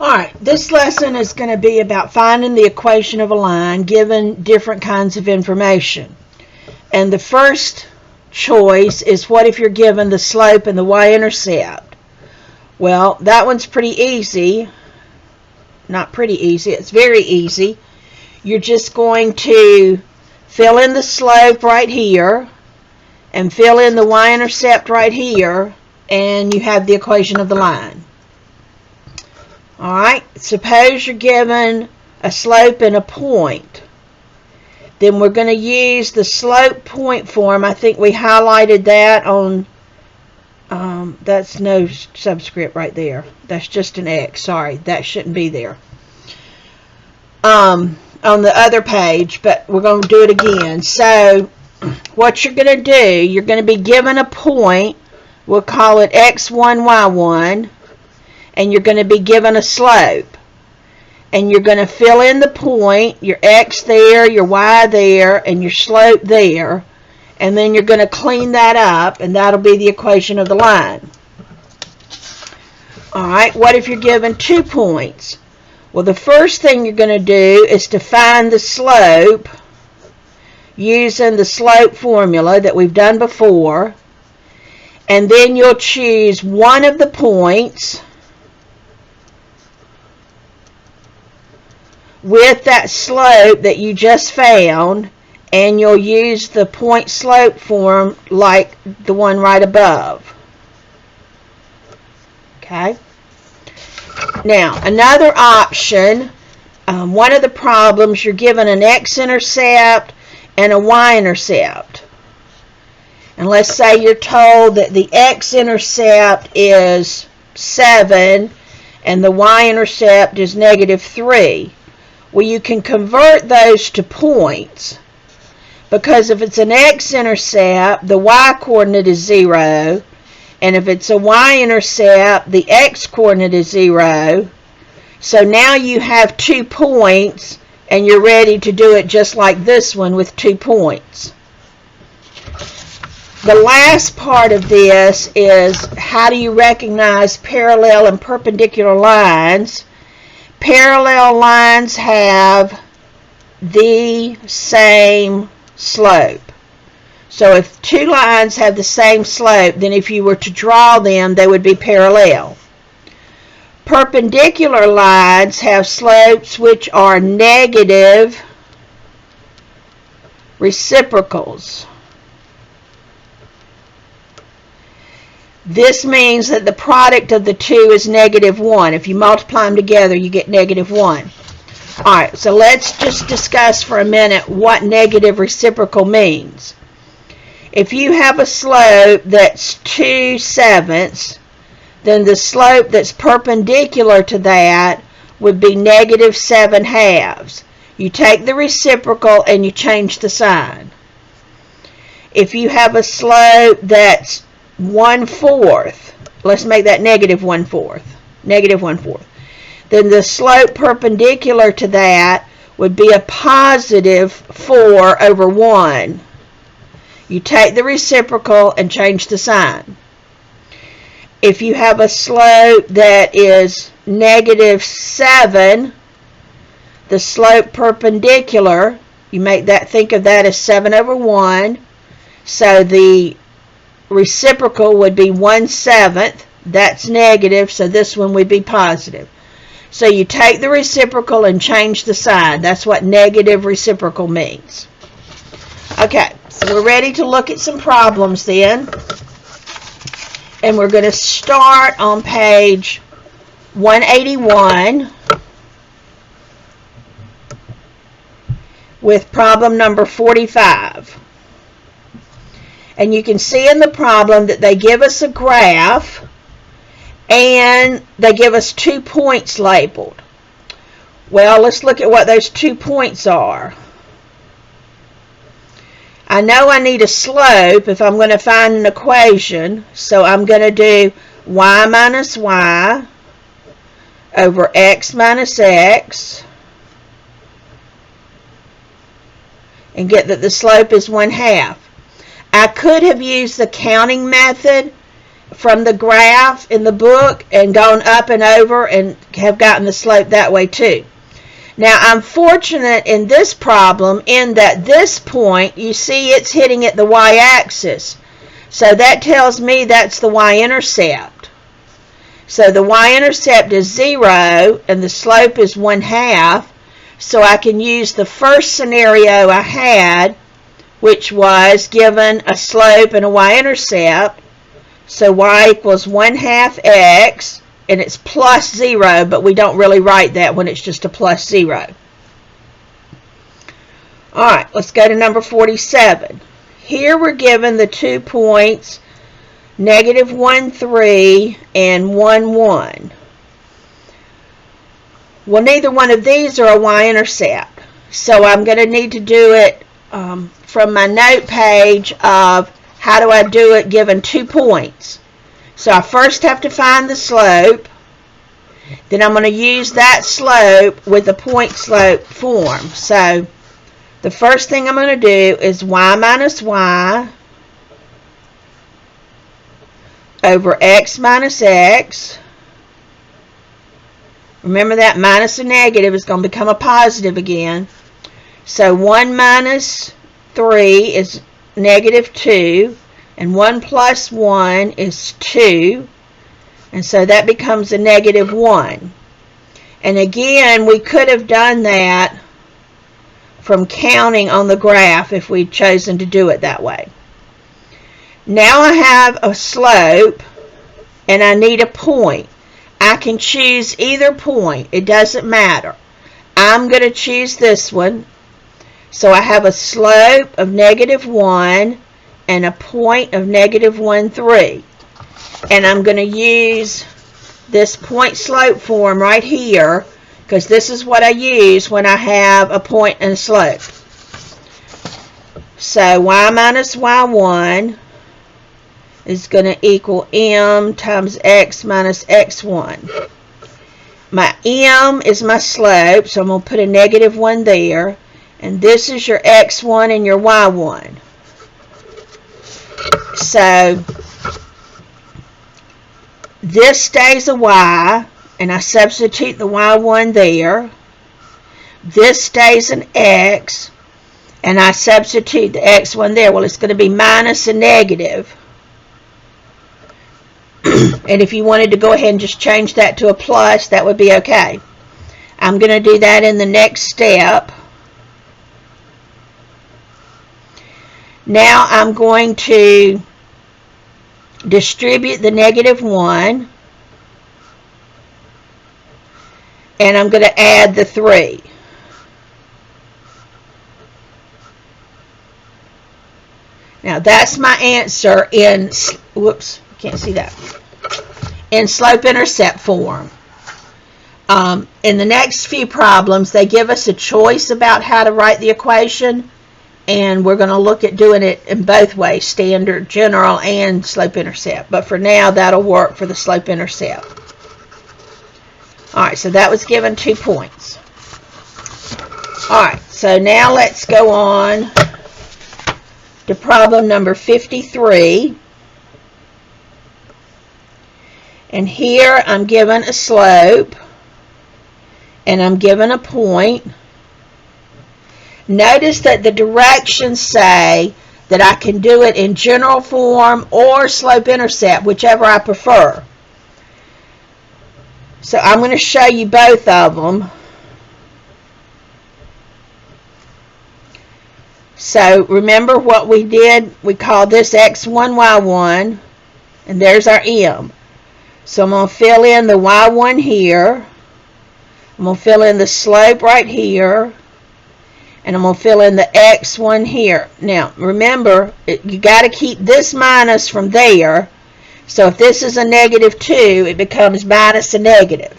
Alright, this lesson is going to be about finding the equation of a line given different kinds of information. And the first choice is, what if you're given the slope and the y-intercept? Well, that one's pretty easy. Not pretty easy, it's very easy. You're just going to fill in the slope right here and fill in the y-intercept right here, and you have the equation of the line. Alright, suppose you're given a slope and a point. Then we're going to use the slope point form. I think we highlighted that on, that's no subscript right there. That's just an X. Sorry, that shouldn't be there. On the other page, but we're going to do it again. So, what you're going to do, you're going to be given a point. We'll call it x1, y1. And you're going to be given a slope. And you're going to fill in the point, your x there, your y there, and your slope there. And then you're going to clean that up, and that'll be the equation of the line. Alright, what if you're given 2 points? Well, the first thing you're going to do is to find the slope using the slope formula that we've done before. And then you'll choose one of the points with that slope that you just found, and you'll use the point slope form like the one right above. Okay. Now, another option, one of the problems, you're given an x-intercept and a y-intercept. And let's say you're told that the x-intercept is 7 and the y-intercept is -3. Well, you can convert those to points, because if it's an x-intercept, the y-coordinate is 0, and if it's a y-intercept, the x-coordinate is 0. So now you have 2 points, and you're ready to do it just like this one with 2 points. The last part of this is, how do you recognize parallel and perpendicular lines? Parallel lines have the same slope. So if 2 lines have the same slope, then if you were to draw them, they would be parallel. Perpendicular lines have slopes which are negative reciprocals. This means that the product of the 2 is -1. If you multiply them together, you get -1. Alright, so let's just discuss for a minute what negative reciprocal means. If you have a slope that's 2/7, then the slope that's perpendicular to that would be -7/2. You take the reciprocal and you change the sign. If you have a slope that's 1/4, let's make that -1/4, -1/4, then the slope perpendicular to that would be a +4/1. You take the reciprocal and change the sign. If you have a slope that is -7, the slope perpendicular, you make that, think of that as 7/1. So the reciprocal would be 1/7. That's negative, so this one would be positive. So you take the reciprocal and change the sign. That's what negative reciprocal means. Okay, so we're ready to look at some problems then. And we're going to start on page 181 with problem number 45. And you can see in the problem that they give us a graph and they give us 2 points labeled. Well, let's look at what those 2 points are. I know I need a slope if I'm going to find an equation, so I'm going to do y minus y over x minus x and get that the slope is 1/2. I could have used the counting method from the graph in the book and gone up and over and have gotten the slope that way too. Now, I'm fortunate in this problem in that this point, you see it's hitting at the y-axis. So that tells me that's the y-intercept. So the y-intercept is 0 and the slope is 1/2. So I can use the first scenario I had, which was given a slope and a y-intercept. So y equals 1/2 x. And it's plus 0, but we don't really write that when it's just a plus 0. Alright, let's go to number 47. Here we're given the 2 points, -1, 3, and 1, 1. Well, neither one of these are a y-intercept. So I'm going to need to do it from my note page of how do I do it given 2 points. So I first have to find the slope. Then I'm going to use that slope with the point slope form. So the first thing I'm going to do is y minus y over x minus x. Remember that minus a negative is going to become a positive again. So 1 minus 3 is -2. And 1 plus 1 is 2. And so that becomes a -1. And again, we could have done that from counting on the graph if we'd chosen to do it that way. Now I have a slope and I need a point. I can choose either point. It doesn't matter. I'm going to choose this one. So I have a slope of -1 and a point of -1, 3. And I'm going to use this point slope form right here because this is what I use when I have a point and a slope. So y minus y1 is going to equal m times x minus x1. My m is my slope, so I'm going to put a -1 there. And this is your x1 and your y1. So this stays a y, and I substitute the y1 there. This stays an x, and I substitute the x1 there. Well, it's going to be minus a negative. And if you wanted to go ahead and just change that to a plus, that would be okay. I'm going to do that in the next step. Now I'm going to distribute the -1, and I'm going to add the 3. Now that's my answer in, whoops, can't see that, in slope-intercept form. In the next few problems, they give us a choice about how to write the equation. And we're going to look at doing it in both ways, standard, general, and slope-intercept. But for now, that'll work for the slope-intercept. Alright, so that was given 2 points. Alright, so now let's go on to problem number 53. And here I'm given a slope, and I'm given a point. Notice that the directions say that I can do it in general form or slope-intercept, whichever I prefer. So I'm going to show you both of them. So remember what we did? We called this x1, y1, and there's our m. So I'm going to fill in the y1 here. I'm going to fill in the slope right here. And I'm going to fill in the x1 here. Now, remember, you got to keep this minus from there. So if this is a -2, it becomes minus a negative.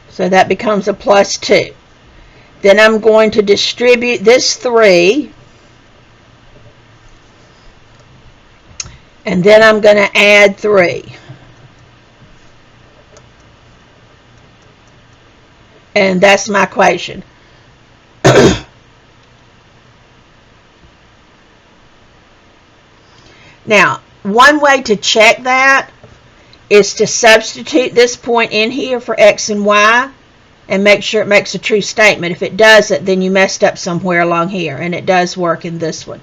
So that becomes a plus 2. Then I'm going to distribute this 3. And then I'm going to add 3. And that's my equation. Now, one way to check that is to substitute this point in here for x and y and make sure it makes a true statement. If it doesn't, then you messed up somewhere along here, and it does work in this one.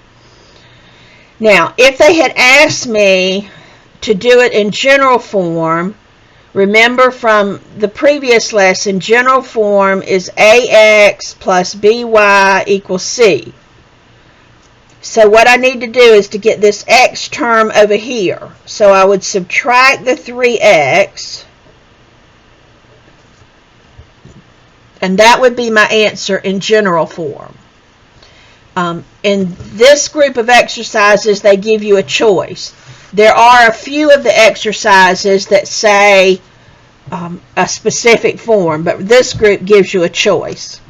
Now, if they had asked me to do it in general form, remember from the previous lesson, general form is ax plus by equals c. So what I need to do is to get this x term over here. So I would subtract the 3x, and that would be my answer in general form. In this group of exercises, they give you a choice. There are a few of the exercises that say a specific form, but this group gives you a choice.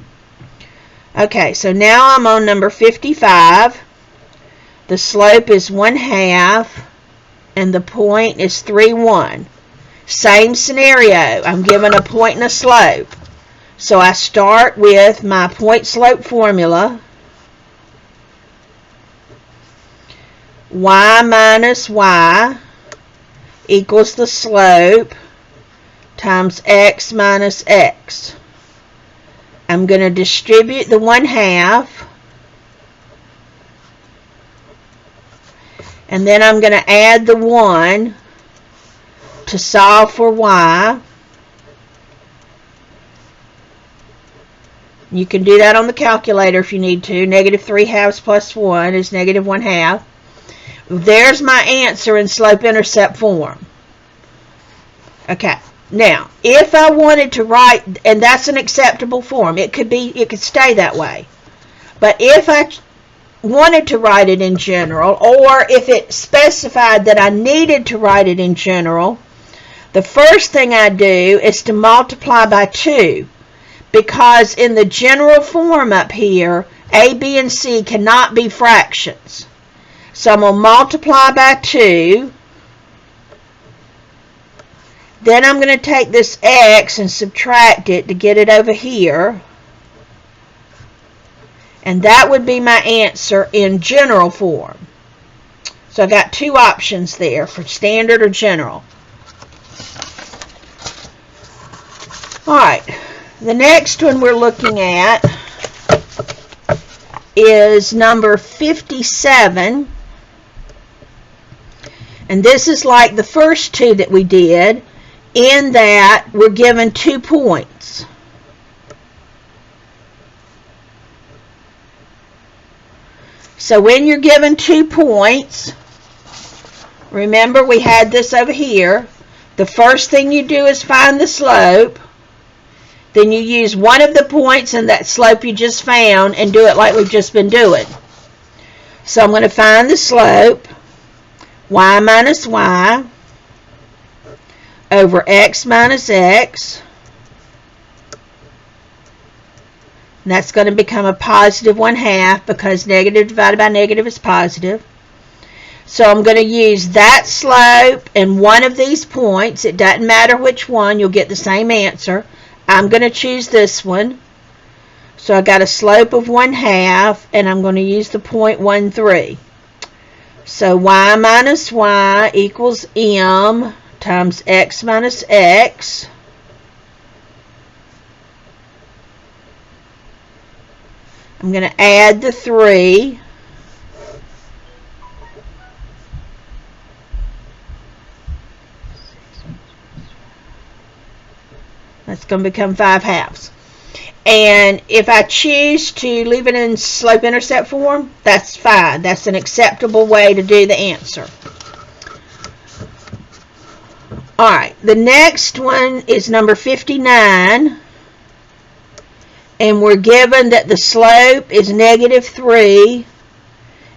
Okay, so now I'm on number 55. The slope is 1/2, and the point is 3, 1. Same scenario. I'm given a point and a slope. So I start with my point slope formula. Y minus y equals the slope times x minus x. I'm going to distribute the 1/2, and then I'm going to add the 1 to solve for y. You can do that on the calculator if you need to. -3/2 plus 1 is -1/2. There's my answer in slope-intercept form. Okay. Now, if I wanted to write, and that's an acceptable form, it could stay that way. But if I wanted to write it in general, or if it specified that I needed to write it in general, the first thing I do is to multiply by 2, because in the general form up here, a, b, and c cannot be fractions. So I'm going to multiply by 2. Then I'm going to take this x and subtract it to get it over here. And that would be my answer in general form. So I got two options there for standard or general. Alright, the next one we're looking at is number 57. And this is like the first two that we did, in that we're given 2 points. So when you're given 2 points, remember we had this over here, the first thing you do is find the slope, then you use one of the points in that slope you just found and do it like we've just been doing. So I'm going to find the slope, y minus y over x minus x. And that's going to become a positive 1/2 because negative divided by negative is positive. So I'm going to use that slope and one of these points. It doesn't matter which one, you'll get the same answer. I'm going to choose this one. So I got a slope of 1/2, and I'm going to use the point 1, 3. So y minus y equals m times x minus x. I'm going to add the 3. That's going to become 5/2. And if I choose to leave it in slope-intercept form, that's fine. That's an acceptable way to do the answer. Alright, the next one is number 59. And we're given that the slope is -3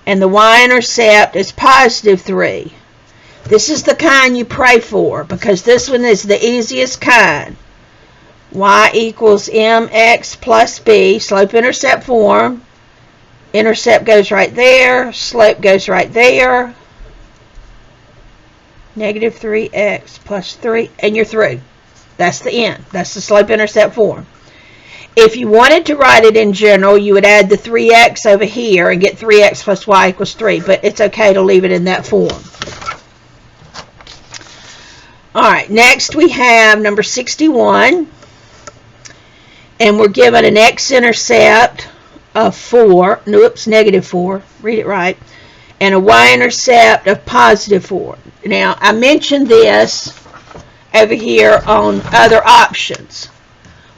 and the y-intercept is +3. This is the kind you pray for because this one is the easiest kind. Y equals mx plus b, slope-intercept form. Intercept goes right there, slope goes right there. -3x plus 3, and you're through. That's the end. That's the slope-intercept form. If you wanted to write it in general, you would add the 3x over here and get 3x plus y equals 3, but it's okay to leave it in that form. All right, next we have number 61, and we're given an x-intercept of 4, negative 4, read it right, and a y-intercept of positive 4. Now, I mentioned this over here on other options.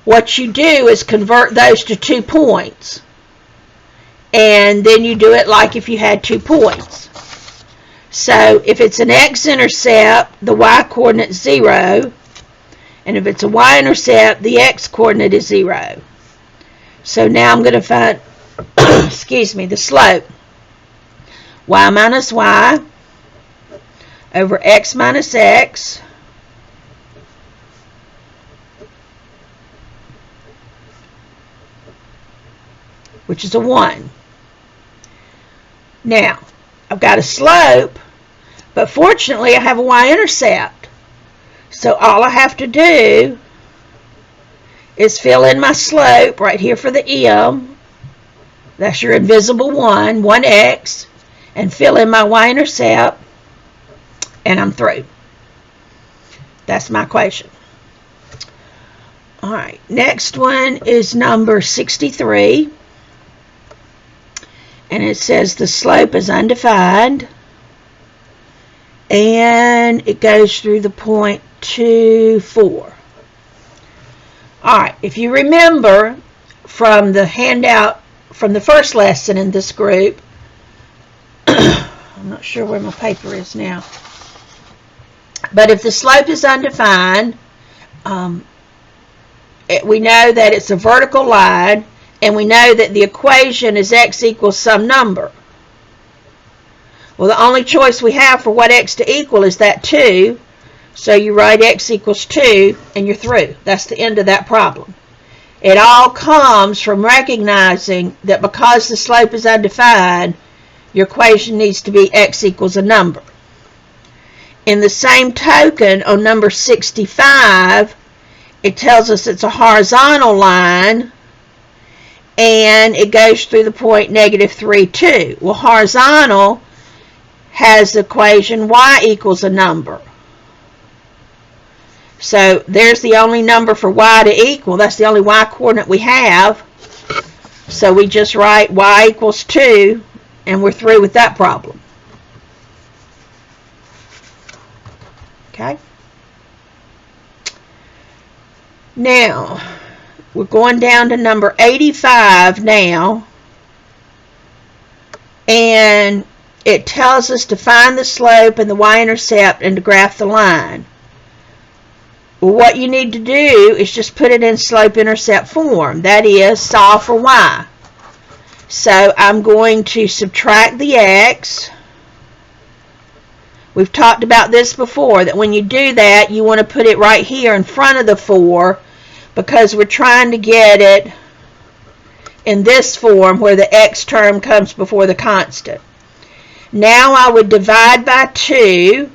What you do is convert those to 2 points. And then you do it like if you had 2 points. So if it's an x-intercept, the y-coordinate is 0. And if it's a y-intercept, the x-coordinate is 0. So now I'm going to find, excuse me, the slope. Y minus y over x minus x which is a 1. Now, I've got a slope, but fortunately I have a y-intercept. So all I have to do is fill in my slope right here for the m. That's your invisible 1, 1x, and fill in my y-intercept, and I'm through. That's my equation. All right, next one is number 63. And it says the slope is undefined, and it goes through the point 2, 4. All right, if you remember from the handout from the first lesson in this group, I'm not sure where my paper is now, but if the slope is undefined, we know that it's a vertical line, and we know that the equation is x equals some number. Well, the only choice we have for what x to equal is that 2. So you write x equals 2, and you're through. That's the end of that problem. It all comes from recognizing that because the slope is undefined, your equation needs to be x equals a number. In the same token, on number 65, it tells us it's a horizontal line, and it goes through the point negative 3, 2. Well, horizontal has the equation y equals a number. So there's the only number for y to equal. That's the only y coordinate we have. So we just write y equals 2, and we're through with that problem. Okay? Now, we're going down to number 85 now, and it tells us to find the slope and the y-intercept and to graph the line. Well, what you need to do is just put it in slope-intercept form. That is, solve for y. So I'm going to subtract the x. We've talked about this before, that when you do that, you want to put it right here in front of the 4, because we're trying to get it in this form where the x term comes before the constant. Now I would divide by 2.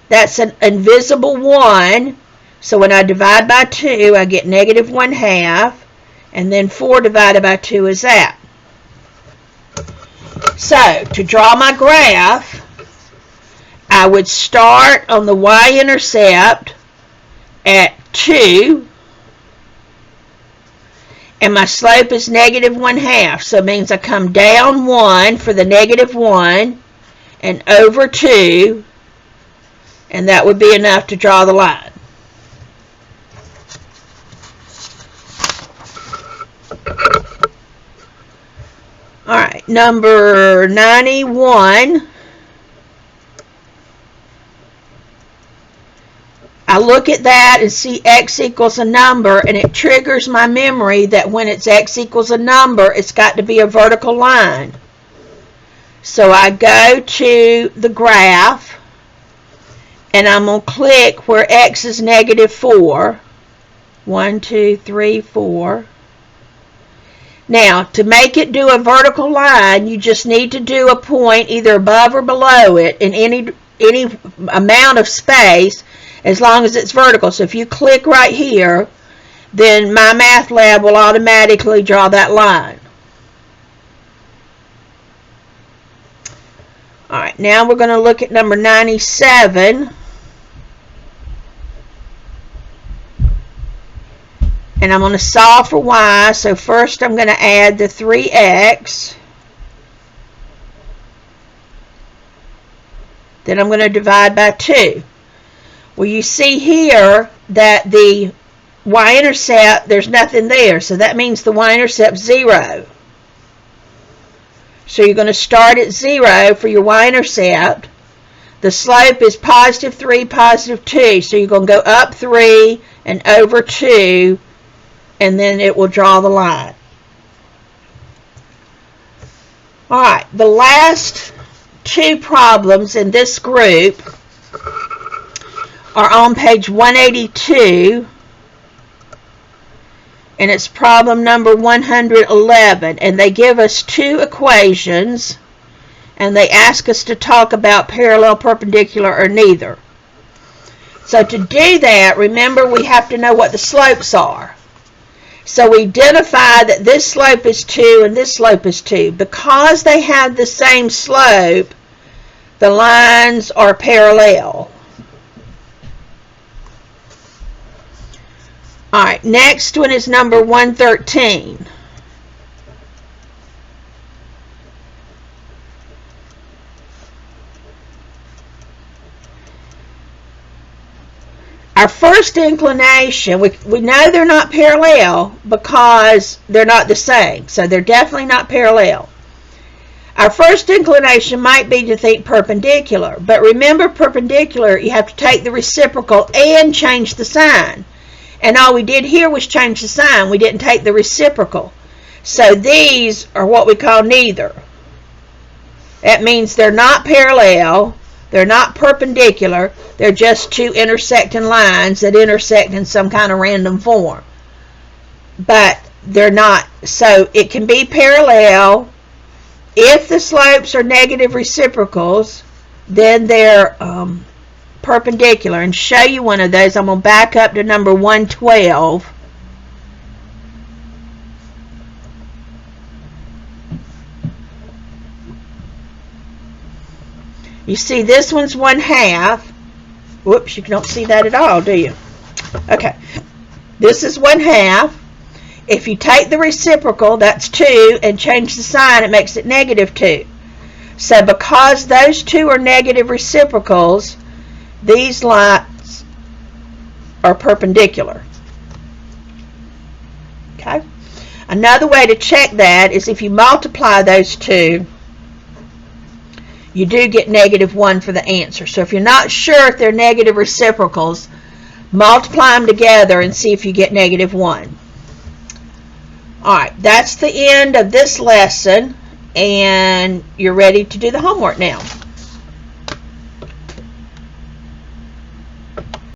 That's an invisible 1. So when I divide by 2, I get negative 1/2. And then 4 divided by 2 is that. So to draw my graph, I would start on the y-intercept at 2. And my slope is negative 1/2, so it means I come down 1 for the negative 1 and over 2, and that would be enough to draw the line. All right, number 91. I look at that and see x equals a number, and it triggers my memory that when it's x equals a number, it's got to be a vertical line. So I go to the graph, and I'm going to click where x is negative 4. 1, 2, 3, 4. Now, to make it do a vertical line, you just need to do a point either above or below it in any amount of space, as long as it's vertical. So if you click right here, then my math lab will automatically draw that line. Alright, now we're going to look at number 97. And I'm going to solve for y. So first I'm going to add the 3x. Then I'm going to divide by 2. Well, you see here that the y-intercept, there's nothing there. So that means the y-intercept is 0. So you're going to start at 0 for your y-intercept. The slope is positive 3, positive 2. So you're going to go up 3 and over 2, and then it will draw the line. Alright, the last two problems in this group are on page 182. And it's problem number 111, and they give us two equations, and they ask us to talk about parallel, perpendicular, or neither. So to do that, remember we have to know what the slopes are. So we identify that this slope is 2 and this slope is 2. Because they have the same slope, the lines are parallel. Alright, next one is number 113. Our first inclination, we know they're not parallel because they're not the same. So they're definitely not parallel. Our first inclination might be to think perpendicular. But remember, perpendicular, you have to take the reciprocal and change the sign. And all we did here was change the sign. We didn't take the reciprocal. So these are what we call neither. That means they're not parallel. They're not perpendicular. They're just two intersecting lines that intersect in some kind of random form. But they're not. So it can be parallel. If the slopes are negative reciprocals, then they're perpendicular. And show you one of those, I'm going to back up to number 112. You see this one's 1/2. Whoops, you don't see that at all, do you? Okay. This is 1/2. If you take the reciprocal, that's 2, and change the sign, it makes it -2. So because those two are negative reciprocals, these lines are perpendicular. Okay? Another way to check that is if you multiply those two, you do get -1 for the answer. So if you're not sure if they're negative reciprocals, multiply them together and see if you get -1. Alright, that's the end of this lesson, and you're ready to do the homework now.